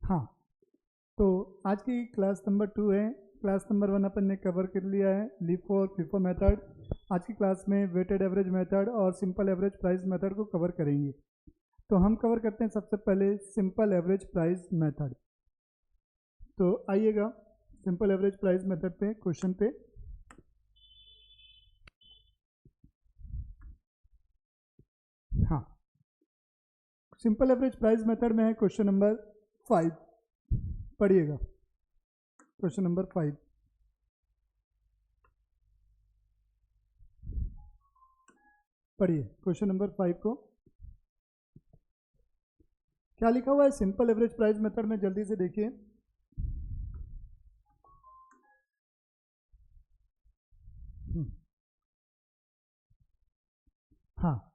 हाँ, तो आज की क्लास नंबर 2 है। क्लास नंबर 1 अपन ने कवर कर लिया है, LIFO और FIFO मेथड। आज की क्लास में वेटेड एवरेज मेथड और सिंपल एवरेज प्राइस मेथड को कवर करेंगे। तो हम कवर करते हैं सबसे पहले सिंपल एवरेज प्राइस मेथड। तो आइएगा सिंपल एवरेज प्राइस मेथड पे, क्वेश्चन पे। हाँ, सिंपल एवरेज प्राइस मेथड में है क्वेश्चन नंबर 5। पढ़िएगा क्वेश्चन नंबर 5। पढ़िए क्वेश्चन नंबर 5 को क्या लिखा हुआ है सिंपल एवरेज प्राइस मेथड में, जल्दी से देखिए। हाँ,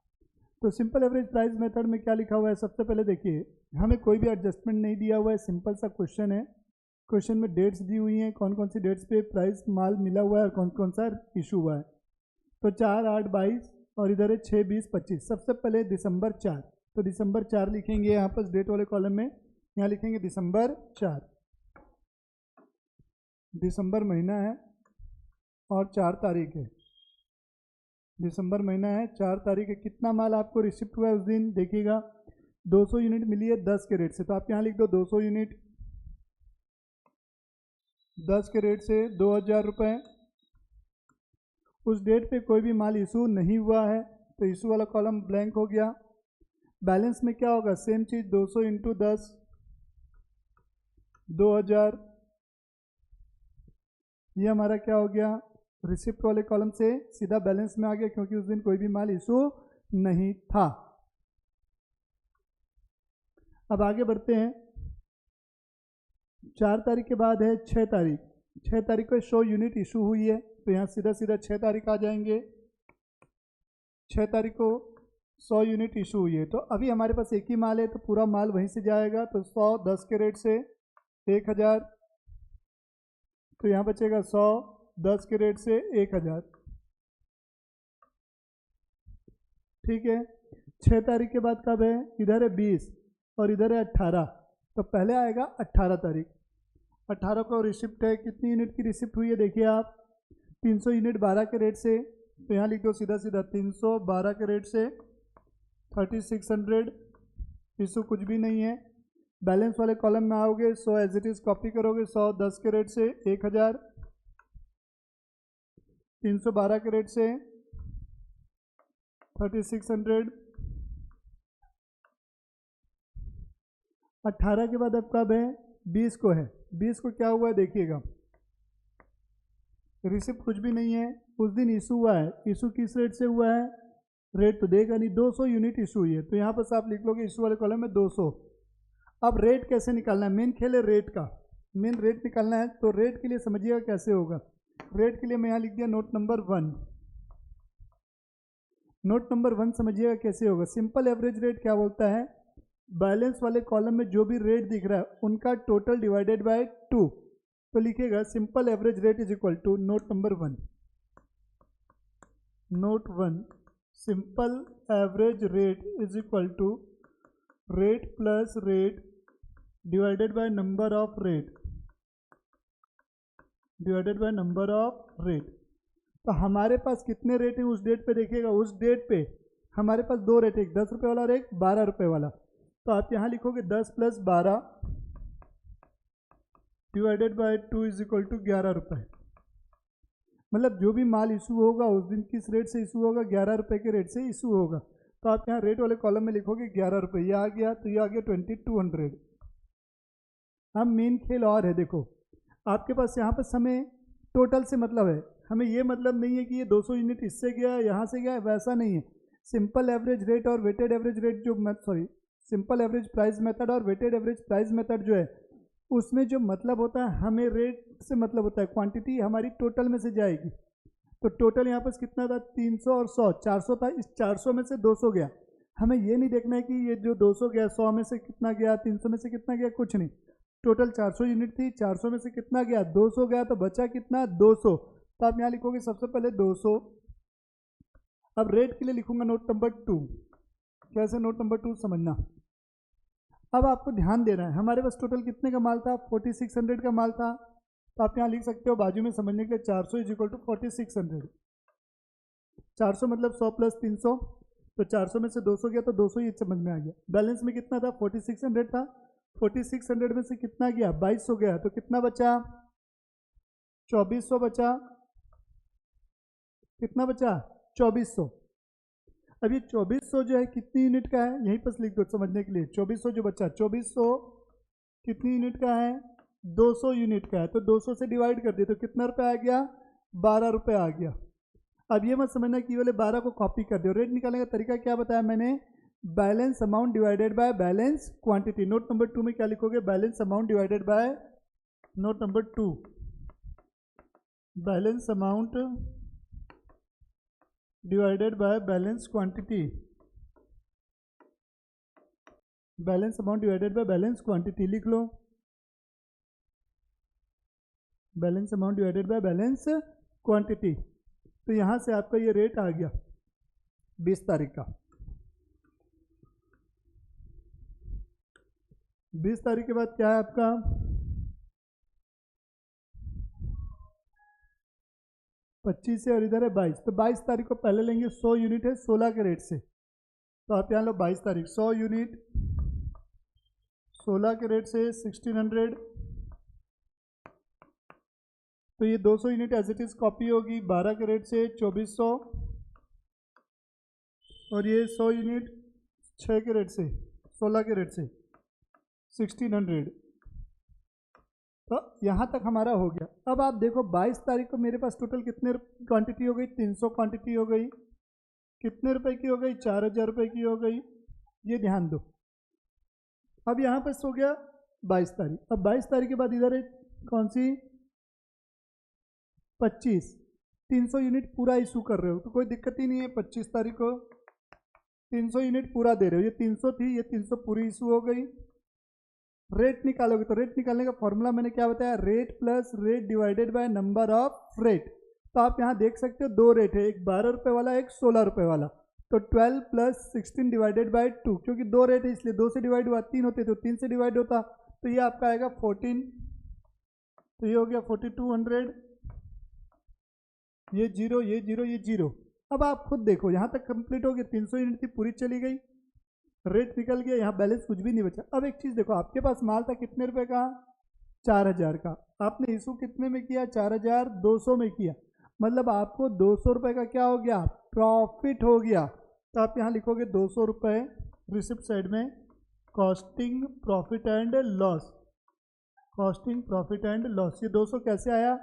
तो सिंपल एवरेज प्राइस मेथड में क्या लिखा हुआ है, सबसे पहले देखिए हमें कोई भी एडजस्टमेंट नहीं दिया हुआ है, सिंपल सा क्वेश्चन है। क्वेश्चन में डेट्स दी हुई हैं, कौन कौन सी डेट्स पे प्राइस माल मिला हुआ है और कौन कौन सा इशू हुआ है। तो 4, 8, 22 और इधर है 6, 20, 25। सबसे पहले दिसंबर 4, तो दिसंबर 4 लिखेंगे यहाँ पर डेट वाले कॉलम में। यहाँ लिखेंगे दिसंबर 4, दिसंबर महीना है और 4 तारीख है। दिसंबर महीना है, 4 तारीख है। कितना माल आपको रिसिप्ट हुआ है उस दिन, देखिएगा 200 यूनिट मिली है 10 के रेट से, तो आप यहाँ लिख दो 200 यूनिट 10 के रेट से 2000 रुपये। उस डेट पे कोई भी माल इशू नहीं हुआ है, तो इशू वाला कॉलम ब्लैंक हो गया। बैलेंस में क्या होगा, सेम चीज़ 200 इंटू 10 2000। ये हमारा क्या हो गया, रिसिप्ट वाले कॉलम से सीधा बैलेंस में आ गया, क्योंकि उस दिन कोई भी माल इशू नहीं था। अब आगे बढ़ते हैं। 4 तारीख के बाद है 6 तारीख। 6 तारीख को 100 यूनिट इशू हुई है, तो यहाँ सीधा सीधा 6 तारीख आ जाएंगे। 6 तारीख को 100 यूनिट इशू हुई है, तो अभी हमारे पास एक ही माल है, तो पूरा माल वहीं से जाएगा। तो 100 10 के रेट से 1000, तो यहाँ बचेगा 100 10 के रेट से 1000। ठीक है। 6 तारीख के बाद कब है, इधर है 20 और इधर है 18, तो पहले आएगा 18 तारीख। 18 को रिसिप्ट है, कितनी यूनिट की रिसिप्ट हुई है देखिए आप, 300 यूनिट 12 के रेट से, तो यहाँ लिख दो सीधा सीधा 300 12 के रेट से 3600। इशू कुछ भी नहीं है। बैलेंस वाले कॉलम में आओगे, 100 एज इट इज़ कॉपी करोगे, 100 10 के रेट से 1000, 312 के रेट से 3600। 18 के बाद अब कब है, 20 को है। 20 को क्या हुआ है देखिएगा, रिसिप्ट कुछ भी नहीं है, उस दिन इशू हुआ है। इशू किस रेट से हुआ है, रेट तो देगा नहीं, 200 यूनिट इशू हुई है, तो यहाँ पर आप लिख लोगे इशू वाले कॉलम में 200। अब रेट कैसे निकालना है, मेन खेल है रेट का, मेन रेट निकालना है। तो रेट के लिए समझिएगा कैसे होगा। रेट के लिए मैं यहाँ लिख दिया नोट नंबर 1। नोट नंबर 1 समझिएगा कैसे होगा। सिंपल एवरेज रेट क्या बोलता है, बैलेंस वाले कॉलम में जो भी रेट दिख रहा है उनका टोटल डिवाइडेड बाय 2। तो लिखिएगा simple average rate is equal to note number 1, note 1 simple average rate is equal to rate plus rate divided by number of rate, divided by number of rate. तो हमारे पास कितने rate हैं उस date पे देखिएगा। उस डेट पे हमारे पास 2 रेट है, एक 10 रुपये वाला और एक 12 रुपये वाला। तो आप यहाँ लिखोगे 10 plus 12 divided by 2 is equal to 11 रुपये। मतलब जो भी माल इशू होगा उस दिन किस रेट से इशू होगा, 11 रुपये के रेट से इशू होगा। तो आप यहाँ रेट वाले कॉलम में लिखोगे 11 रुपये, ये आ गया, तो ये आ गया 2200। अब मेन खेल और है, देखो आपके पास यहाँ पर हमें टोटल से मतलब है, हमें ये मतलब नहीं है कि ये 200 यूनिट इससे गया यहाँ से गया, वैसा नहीं है। सिंपल एवरेज रेट और वेटेड एवरेज रेट जो सिंपल एवरेज प्राइस मेथड और वेटेड एवरेज प्राइस मेथड जो है, उसमें जो मतलब होता है हमें रेट से मतलब होता है, क्वांटिटी हमारी टोटल में से जाएगी। तो टोटल यहाँ पर कितना था, 300 और 100 400 था, इस 400 में से 200 गया। हमें ये नहीं देखना है कि ये जो 200 गया 100 में से कितना गया, 300 में से कितना गया, कुछ नहीं। टोटल 400 यूनिट थी, 400 में से कितना गया, 200 गया, तो बचा कितना, 200। तो आप यहाँ लिखोगे सबसे पहले 200। अब रेट के लिए लिखूंगा नोट नंबर 2। कैसे नोट नंबर 2 समझना। अब आपको ध्यान देना है, हमारे पास टोटल कितने का माल था, 4600 का माल था। तो आप यहाँ लिख सकते हो बाजू में समझने के लिए 400 इज इक्वल टू 4600। 400 मतलब 100 प्लस 300, तो 400 में से 200 गया तो 200 ही समझ में आ गया। बैलेंस में कितना था, 4600 था। 4600 में से कितना गया, 2200 गया, तो कितना बचा, 2400 बचा। कितना बचा, 2400। अब ये 2400 जो है कितनी यूनिट का है, यहीं पर लिख दो समझने के लिए। 2400 जो बचा, 2400 कितनी यूनिट का है, 200 यूनिट का है। तो 200 से डिवाइड कर दिए तो कितना रुपये आ गया, 12 रुपये आ गया। अब ये मत समझना कि वाले 12 को कॉपी कर दो। रेट निकालने का तरीका क्या बताया मैंने, balance amount divided by balance quantity. Note number 2 में क्या लिखोगे, balance amount divided by, note number 2, balance amount divided by balance quantity. Balance amount divided by balance quantity लिख लो। Balance amount divided by balance quantity. तो यहाँ से आपका ये रेट आ गया 20 तारीख का। 20 तारीख के बाद क्या है आपका, 25 से और इधर है 22। तो 22 तारीख को पहले लेंगे, 100 यूनिट है 16 के रेट से। तो आप यहाँ लो 22 तारीख 100 यूनिट 16 के रेट से 1600। तो ये 200 unit as it is copy होगी 12 के रेट से 2400, और ये 100 यूनिट 6 के रेट से 16 के रेट से 1600। तो यहाँ तक हमारा हो गया। अब आप देखो 22 तारीख को मेरे पास टोटल कितने क्वांटिटी हो गई, 300 क्वांटिटी हो गई। कितने रुपए की हो गई, 4000 रुपये की हो गई। ये ध्यान दो। अब यहाँ पर हो गया 22 तारीख। अब 22 तारीख के बाद इधर है कौन सी, 25। 300 यूनिट पूरा इशू कर रहे हो तो कोई दिक्कत ही नहीं है। 25 तारीख को 300 यूनिट पूरा दे रहे हो, ये 300 थी, ये 300 पूरी इशू हो गई। रेट निकालोगे तो रेट निकालने का फॉर्मूला मैंने क्या बताया, rate plus rate divided by number of rate. तो आप यहाँ देख सकते हो दो रेट है, एक 12 रुपये वाला, एक 16 रुपये वाला। तो 12 प्लस 16 डिवाइडेड बाय 2, क्योंकि दो रेट है इसलिए 2 से डिवाइड हुआ, 3 होते तो 3 से डिवाइड होता। तो ये आपका आएगा 14। तो ये हो गया 4200। ये 0, ये 0, ये 0। अब आप खुद देखो यहाँ तक कंप्लीट हो गया, 300 यूनिट थी पूरी चली गई, रेट निकल गया, यहाँ बैलेंस कुछ भी नहीं बचा। अब एक चीज़ देखो, आपके पास माल था कितने रुपए का, 4000 का। आपने इशू कितने में किया, 4200 में किया। मतलब आपको 200 रुपये का क्या हो गया, प्रॉफिट हो गया। तो आप यहाँ लिखोगे 200 रुपये रिसिप्ट साइड में, costing profit and loss. Costing profit and loss. ये 200 कैसे आया,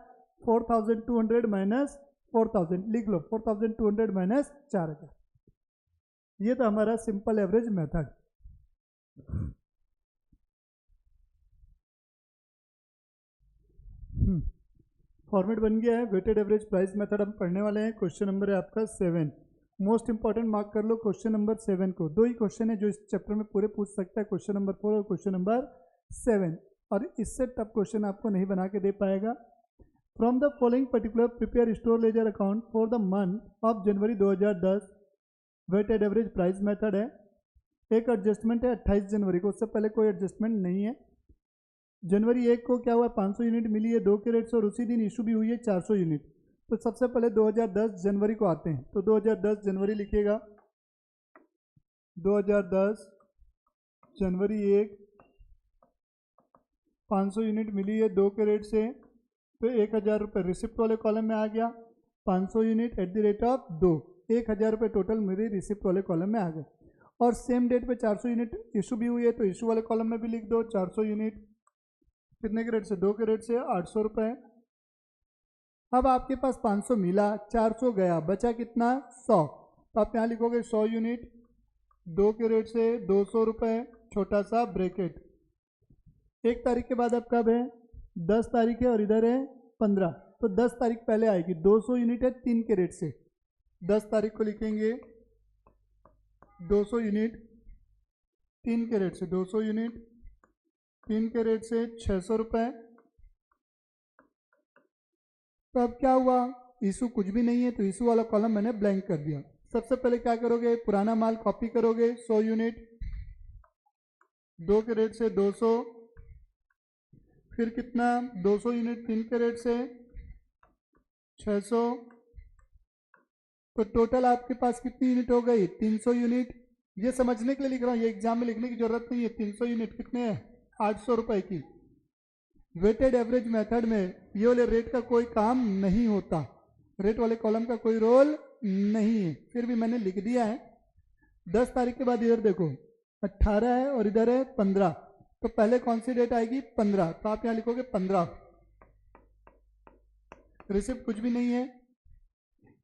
4200 माइनस 4000 लिख लो, 4200 माइनस 4000। ये तो हमारा सिंपल एवरेज मेथड। फॉर्मेट बन गया है। वेटेड एवरेज प्राइस मेथड हम पढ़ने वाले हैं। क्वेश्चन नंबर है आपका 7। मोस्ट इंपॉर्टेंट मार्क कर लो क्वेश्चन नंबर 7 को। दो ही क्वेश्चन है जो इस चैप्टर में पूरे पूछ सकता है, क्वेश्चन नंबर 4 और क्वेश्चन नंबर 7। और इससे टफ क्वेश्चन आपको नहीं बना के दे पाएगा। From the following particular prepare store ledger account for the month of January 2010। Weighted average price method है। एक एडजस्टमेंट है 28 जनवरी को, उससे पहले कोई एडजस्टमेंट नहीं है। जनवरी 1 को क्या हुआ, 500 यूनिट मिली है 2 के रेट से, और उसी दिन इशू भी हुई है 400 यूनिट। तो सबसे पहले 2010 जनवरी को आते हैं। तो 2010 जनवरी लिखिएगा, 2010 जनवरी 1, 500 यूनिट मिली है 2 के रेट से, तो 1000 रुपये रिसिप्ट वाले कॉलम में आ गया। 500 unit at the rate of 2, 1000 रुपये टोटल मेरे रिसिप्ट वाले कॉलम में आ गए। और सेम डेट पे 400 यूनिट इशू भी हुई है, तो इशू वाले कॉलम में भी लिख दो 400 यूनिट कितने के रेट से, 2 के रेट से, 800 रुपये। अब आपके पास 500 मिला, 400 गया, बचा कितना, 100। तो आप यहाँ लिखोगे 100 यूनिट 2 के रेट से 200 रुपये, छोटा सा ब्रैकेट। 1 तारीख के बाद अब कब है, 10 तारीख है, और इधर है 15। तो 10 तारीख पहले आएगी, 200 यूनिट है 3 के रेट से। 10 तारीख को लिखेंगे 200 यूनिट 3 के रेट से, 200 यूनिट 3 के रेट से 600 रुपये। तो अब क्या हुआ, इशू कुछ भी नहीं है, तो इशू वाला कॉलम मैंने ब्लैंक कर दिया। सबसे पहले क्या करोगे, पुराना माल कॉपी करोगे 100 यूनिट, 2 के रेट से 200, फिर कितना 200 यूनिट 3 के रेट से 600, तो टोटल आपके पास कितनी यूनिट हो गई 300 यूनिट। ये समझने के लिए लिख रहा हूँ, ये एग्जाम में लिखने की जरूरत नहीं है। 300 यूनिट कितने हैं 800 रुपए की। वेटेड एवरेज मेथड में ये वाले रेट का कोई काम नहीं होता, रेट वाले कॉलम का कोई रोल नहीं है, फिर भी मैंने लिख दिया है। 10 तारीख के बाद इधर देखो 18 है और इधर है 15, तो पहले कौन सी डेट आएगी 15, तो आप यहाँ लिखोगे 15। रिसिप्ट कुछ भी नहीं है।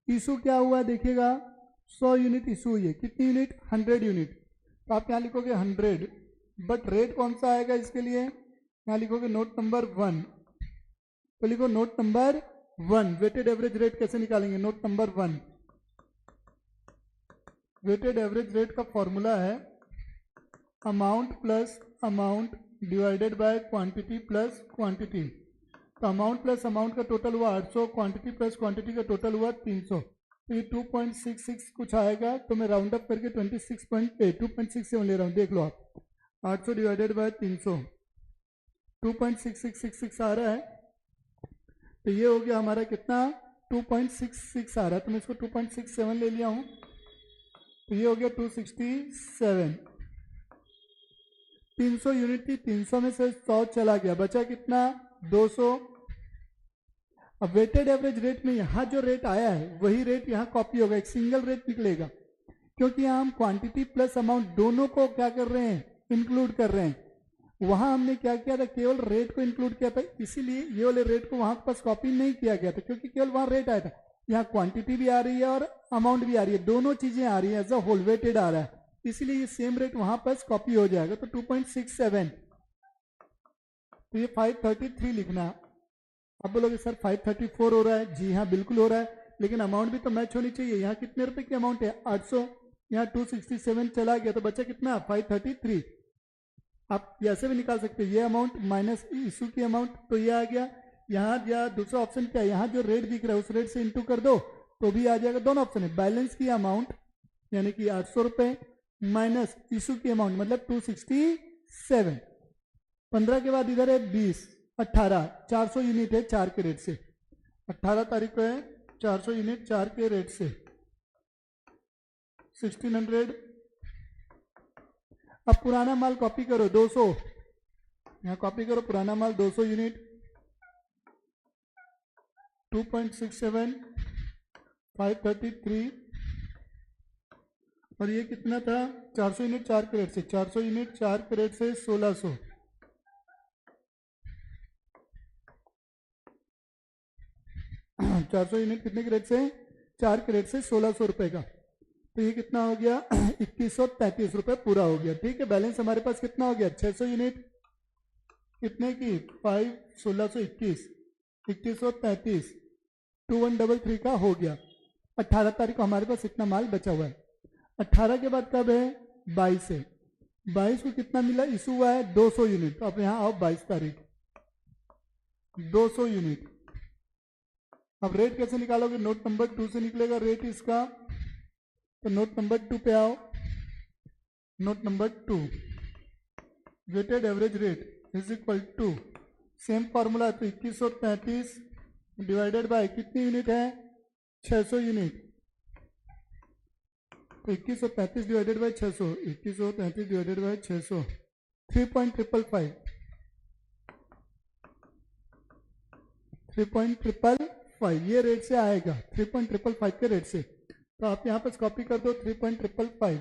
इशू क्या हुआ है देखिएगा, 100 यूनिट इशू हुई है। कितनी यूनिट 100 यूनिट, तो आप यहाँ लिखोगे 100, बट रेट कौन सा आएगा इसके लिए, यहाँ लिखोगे नोट नंबर 1, तो लिखो note number 1। Weighted average rate कैसे निकालेंगे, note number 1। Weighted average rate का फॉर्मूला है amount plus amount divided by quantity plus quantity. तो अमाउंट प्लस अमाउंट का टोटल हुआ 800, क्वांटिटी प्लस क्वांटिटी का टोटल हुआ 300, तो ये 2.66 कुछ आएगा, तो मैं राउंड अप करके 2.67 ले रहा हूँ, देख लो आप। 800 डिवाइडेड बाय 300 2.6666 आ रहा है, तो ये हो गया हमारा कितना 2.66 आ रहा है, तो मैं इसको 2.67 ले लिया हूँ, तो ये हो गया 267। 300 यूनिट थी, 300 में से 100 चला गया, बचा कितना 200। अब वेटेड एवरेज रेट में यहाँ जो रेट आया है वही रेट यहाँ कॉपी होगा, एक सिंगल रेट निकलेगा, क्योंकि यहाँ हम क्वांटिटी प्लस अमाउंट दोनों को क्या कर रहे हैं इंक्लूड कर रहे हैं। वहां हमने क्या किया था, केवल रेट को इंक्लूड किया था, इसीलिए ये वाले रेट को वहां पास कॉपी नहीं किया गया था, क्योंकि केवल वहां रेट आया था। यहाँ क्वांटिटी भी आ रही है और अमाउंट भी आ रही है, दोनों चीजें आ रही है, एज अ होल वेटेड आ रहा है, इसीलिए ये सेम रेट वहां पास कॉपी हो जाएगा। तो 2.67, तो ये 533 लिखना। अब बोलोगे सर 534 हो रहा है, जी हाँ बिल्कुल हो रहा है, लेकिन अमाउंट भी तो मैच होनी चाहिए। यहाँ कितने रुपए की अमाउंट है 800, यहाँ 267 चला गया, तो बचा कितना 533। आप ऐसे भी निकाल सकते हैं, ये अमाउंट माइनस इशू की अमाउंट, तो ये आ गया। यहाँ या दूसरा ऑप्शन क्या है, यहाँ जो रेट दिख रहा है उस रेट से इंटू कर दो तो भी आ जाएगा। दोनों ऑप्शन है, बैलेंस की अमाउंट यानी कि 800 रुपए माइनस इशू की अमाउंट मतलब 267। 15 के बाद इधर है 20, 18, 400 यूनिट है 4 के रेट से। 18 तारीख को है 400 यूनिट 4 के रेट से 1600। अब पुराना माल कॉपी करो 200, यहाँ कॉपी करो पुराना माल 200 यूनिट 2.67 533, और ये कितना था 400 यूनिट 4 के रेट से, 400 यूनिट 4 के रेट से 1600। चार सौ यूनिट कितने के रेट से 4 के रेट से 1600 रुपए का, तो ये कितना हो गया 2133 रुपए पूरा हो गया। ठीक है, बैलेंस हमारे पास कितना हो गया 600 यूनिट कितने की 5 1621 2133 2133 का हो गया। 18 तारीख को हमारे पास इतना माल बचा हुआ है। 18 के बाद कब है 22 है, 22 को कितना मिला इशू हुआ है 200 यूनिट, तो आप यहाँ आओ 22 तारीख 200 यूनिट। अब रेट कैसे निकालोगे, नोट नंबर 2 से निकलेगा रेट इसका, तो नोट नंबर 2 पे आओ। Note number 2 weighted average rate is equal to same formula, तो 2133 डिवाइडेड बाय कितनी यूनिट है 600 यूनिट, तो 2133 डिवाइडेड बाय 600, 2133 डिवाइडेड बाय 600 3.555 3.555 ये रेट से आएगा 3.555 के रेट से, तो आप यहाँ पर कॉपी कर दो 3.555,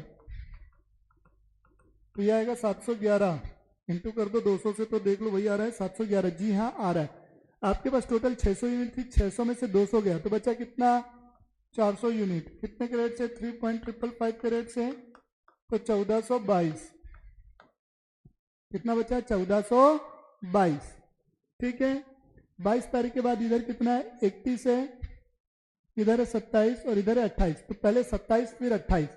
तो ये आएगा 711 इंटू कर दो 200 से, तो देख लो वही आ रहा है 711। जी हाँ आ रहा है। आपके पास टोटल 600 यूनिट थी, 600 में से 200 गया तो बचा कितना 400 यूनिट कितने के रेट से 3.555 के रेट से, तो 1422 कितना बचा 1422। ठीक है, 22 तारीख के बाद इधर कितना है 31 है, इधर है 27 और इधर है 28, तो पहले 27 फिर 28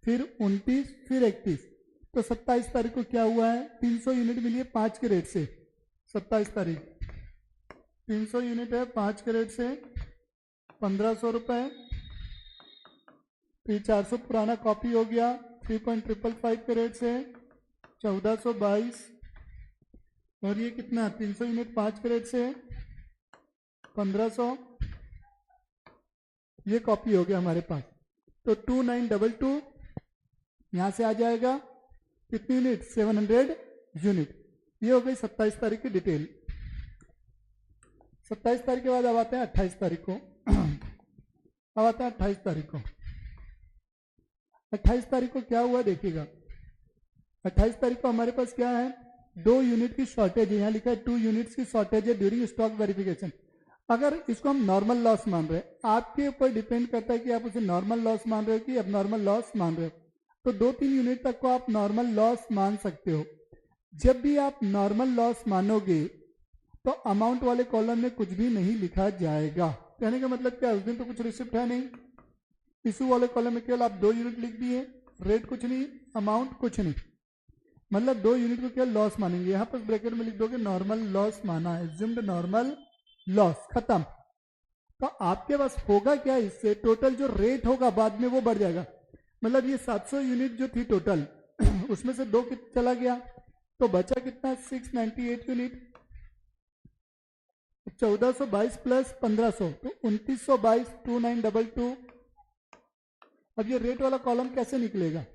फिर 29 फिर 31, तो 27 तारीख को क्या हुआ है 300 यूनिट मिली है 5 के रेट से। 27 तारीख 300 यूनिट है 5 के रेट से 1500 रुपए, फिर 400 पुराना कॉपी हो गया 3.555 के रेट से 1422 और ये कितना 300 यूनिट 5 के रेट से 1500, ये कॉपी हो गया हमारे पास। तो 2922 यहाँ से आ जाएगा कितनी यूनिट 700 यूनिट। ये हो गई 27 तारीख की डिटेल। 27 तारीख के बाद अब आते हैं 28 तारीख को। अब आते हैं 28 तारीख को। 28 तारीख को क्या हुआ देखिएगा। 28 तारीख को हमारे पास क्या है 2 यूनिट की शॉर्टेज है, यहाँ लिखा है 2 यूनिट्स की शॉर्टेज है ड्यूरिंग स्टॉक वेरिफिकेशन। अगर इसको हम नॉर्मल लॉस मान रहे हैं, आपके ऊपर डिपेंड करता है कि आप उसे नॉर्मल लॉस मान रहे हो कि अब नॉर्मल लॉस मान रहे हो। तो 2-3 यूनिट तक को आप नॉर्मल लॉस मान सकते हो। जब भी आप नॉर्मल लॉस मानोगे तो अमाउंट वाले कॉलम में कुछ भी नहीं लिखा जाएगा। कहने का मतलब क्या है, उस दिन तो कुछ रिसिप्ट है नहीं। इशू वाले कॉलम में केवल आप 2 यूनिट लिख दिए, रेट कुछ नहीं, अमाउंट कुछ नहीं, मतलब 2 यूनिट को केवल लॉस मानेंगे। यहाँ पर ब्रैकेट में लिख दोगे नॉर्मल लॉस माना है, एज्यूम्ड नॉर्मल लॉस, खत्म। तो आपके पास होगा क्या, इससे टोटल जो रेट होगा बाद में वो बढ़ जाएगा। मतलब ये 700 यूनिट जो थी टोटल उसमें से 2 चला गया तो बचा कितना 698 यूनिट। 1422 प्लस 1500 तो 2922 2922। अब ये रेट वाला कॉलम कैसे निकलेगा,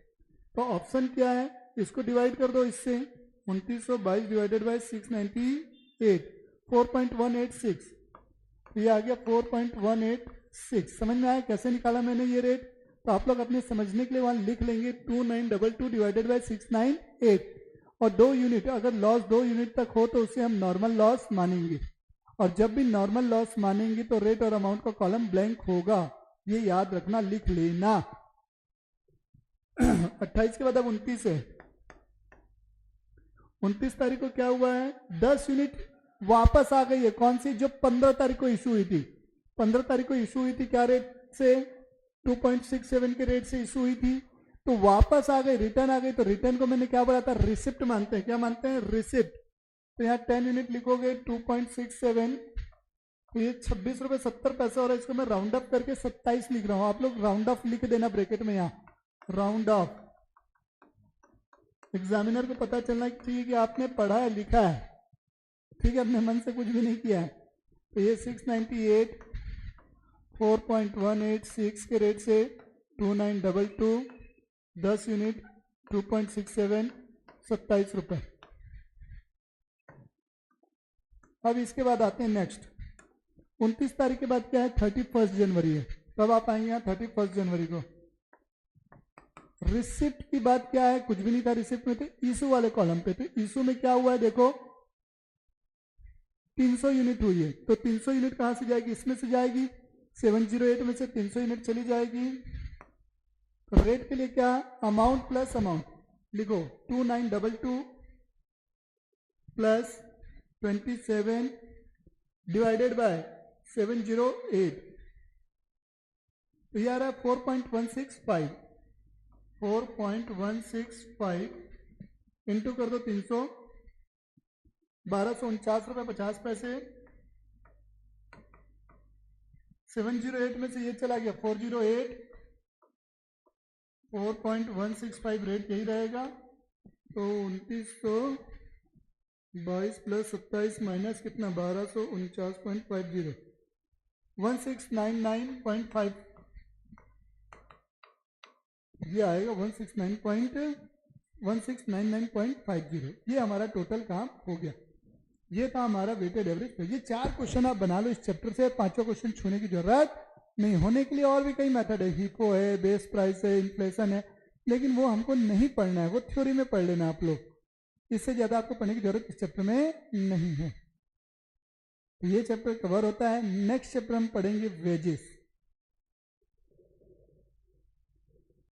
तो ऑप्शन क्या है, इसको डिवाइड कर दो इससे 2922 डिवाइडेड बाय 698 4.186, ये आ गया 4.186। समझ में आया कैसे निकाला मैंने ये रेट। तो आप लोग अपने समझने के लिए वहां लिख लेंगे 2922 डिवाइडेड बाय 698 और 2 यूनिट, अगर लॉस 2 यूनिट तक हो तो उसे हम नॉर्मल लॉस मानेंगे। और जब भी नॉर्मल लॉस मानेंगे तो रेट और अमाउंट का कॉलम ब्लैंक होगा, ये याद रखना, लिख लेना। 28 के बाद अब 29 है। 29 तारीख को क्या हुआ है 10 यूनिट वापस आ गई है। कौन सी, जो 15 तारीख को इशू हुई थी। 15 तारीख को इशू हुई थी क्या रेट से 2.67 के रेट से इशू हुई थी, तो वापस आ गई, रिटर्न आ गई। तो रिटर्न को मैंने क्या बोला था, रिसिप्ट मानते हैं। क्या मानते हैं, रिसिप्ट। तो यहाँ 10 यूनिट लिखोगे 2.67, तो ये 26 रुपये 70 पैसे और इसको मैं राउंड अप करके 27 लिख रहा हूँ। आप लोग राउंड ऑफ लिख देना ब्रैकेट में, यहाँ राउंड ऑफ। एग्जामिनर को पता चलना चाहिए कि आपने पढ़ा है, लिखा है, ठीक है, अपने मन से कुछ भी नहीं किया है। तो ये 698 4.186 के रेट से 2922 10 यूनिट 2.67 27 रुपये। अब इसके बाद आते हैं नेक्स्ट 29 तारीख के बाद क्या है 31 जनवरी है। तब आप आएंगे यहाँ 31 जनवरी को। रिसिप्ट की बात क्या है, कुछ भी नहीं था रिसिप्ट में, तो इशू वाले कॉलम पे। तो इशू में क्या हुआ है देखो 300 यूनिट हुई है। तो 300 यूनिट कहां से जाएगी, इसमें से जाएगी, 708 में से 300 यूनिट चली जाएगी। तो रेट के लिए क्या, अमाउंट प्लस अमाउंट लिखो 2922 प्लस 27 डिवाइडेड बाय 708, तो ये आ रहा है 4.165 इंटू कर दो 300, 1249 रुपये 50 पैसे। 708 में से ये चला गया 408, 4.165 रेट यही रहेगा। तो 2922 प्लस 27 माइनस कितना 1249.50 1699.5 ये आएगा 1699.50। ये हमारा टोटल काम हो गया। ये था हमारा वेटेड एवरेज। तो ये 4 क्वेश्चन आप बना लो इस चैप्टर से। 5वां क्वेश्चन छूने की जरूरत नहीं। होने के लिए और भी कई मेथड है, हीपो है, बेस प्राइस है, इन्फ्लेशन है, लेकिन वो हमको नहीं पढ़ना है, वो थ्योरी में पढ़ लेना आप लोग। इससे ज़्यादा आपको पढ़ने की जरूरत इस चैप्टर में नहीं है। तो ये चैप्टर कवर होता है। नेक्स्ट चैप्टर हम पढ़ेंगे वेजेस।